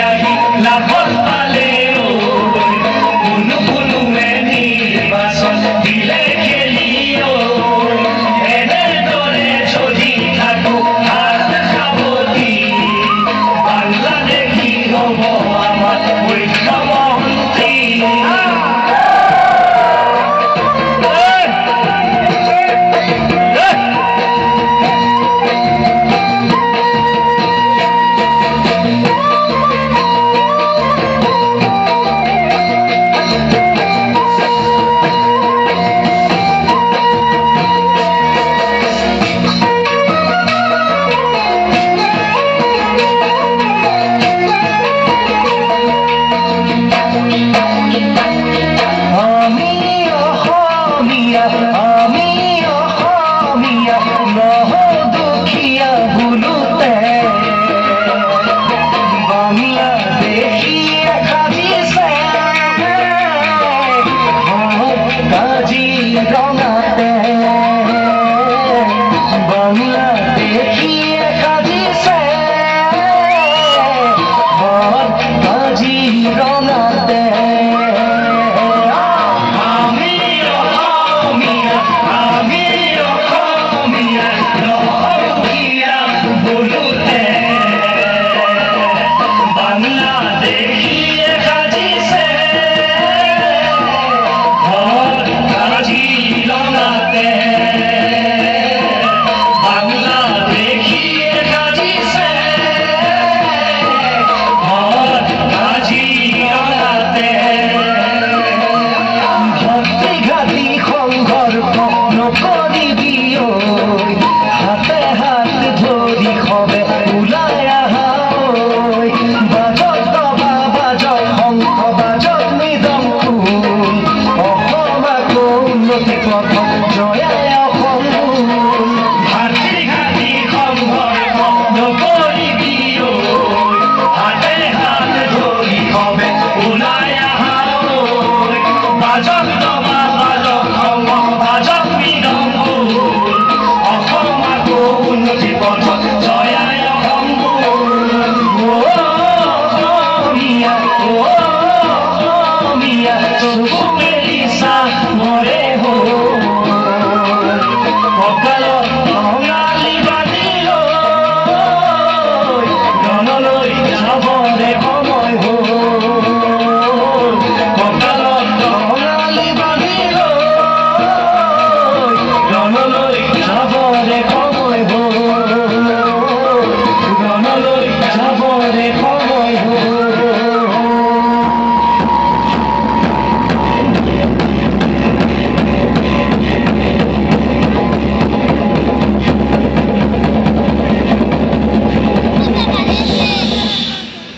আহি লাভত পালে কোনো কোনোৱে নিৰ্বাচন দিলে খেলি এনেদৰে যদি থাকো হাত সাৱটি বাংলাদেশী হ'ব আমাৰ মুখ্যমন্ত্ৰী।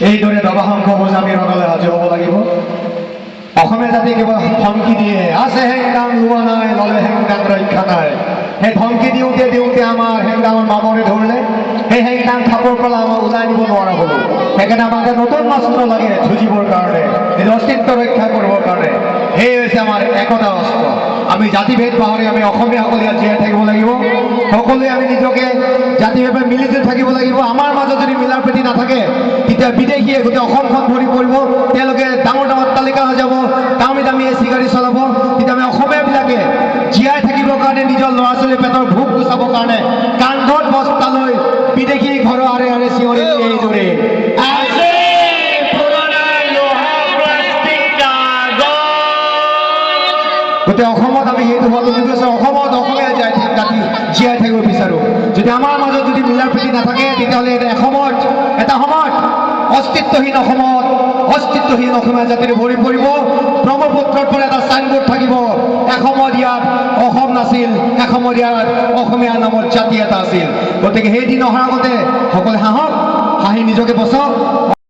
এইদৰে নৱসংঘ মোজামিৰসকলে সাজু হ'ব লাগিব। অসমীয়া জাতি কেৱল ধমকি দিয়ে, আছে হেংদাং লোৱা নাই, ল'লে হেংদাং ৰক্ষা নাই। সেই ধমকি দিওঁতে দিওঁতে আমাৰ হেংদাঙৰ মামৰে ধৰিলে, সেই হেংদাং খাপৰ পৰা আমাৰ ওলাই নিব নোৱাৰা হ'লো। সেইকাৰণে আমাক নতুন অস্ত্ৰ লাগে যুঁজিবৰ কাৰণে, এই অস্তিত্ব ৰক্ষা কৰিবৰ কাৰণে। সেই হৈছে আমাৰ একতা অস্ত্ৰ। আমি জাতিভেদ পাহৰি আমি অসমীয়াসকলে ইয়াত জীয়াই থাকিব লাগিব। সকলোৱে আমি নিজকে জাতিভেদে মিলিজুলি থাকিব লাগিব। আমাৰ মাজত যদি মিলা প্ৰীতি নাথাকে, তেতিয়া বিদেশীয়ে গোটেই অসমখন ভৰি পৰিব। তেওঁলোকে ডাঙৰ ডাঙৰ তালিকা সজাব, দামী দামী এচি গাড়ী চলাব। তেতিয়া আমি অসমীয়াবিলাকে জীয়াই থাকিবৰ কাৰণে, নিজৰ ল'ৰা ছোৱালীৰ পেটৰ ভোক গুচাবৰ কাৰণে কান্ধত বস্তা লৈ বিদেশী ঘৰৰ আৰে আৰে চিঞৰি এইদৰে গোটেই অসমত আমি সেইটো হোৱাটো নিবিচাৰোঁ। অসমত অসমীয়া জাতি জীয়াই থাকিব বিচাৰোঁ। যদি আমাৰ মাজত যদি মিলা প্ৰীতি নাথাকে, তেতিয়াহ'লে এটা সময়ত অস্তিত্বহীন অসমত অস্তিত্বহীন অসমীয়া জাতিৰে ভৰি পৰিব। ব্ৰহ্মপুত্ৰৰ পৰা এটা চাইনবোৰ্ড থাকিব, এসময়ত ইয়াত অসম নাছিল, এসময়ত ইয়াত অসমীয়া নামৰ জাতি এটা আছিল। গতিকে সেইদিন অহাৰ আগতে সকলোৱে হাঁহক, হাঁহি নিজকে বচাওক।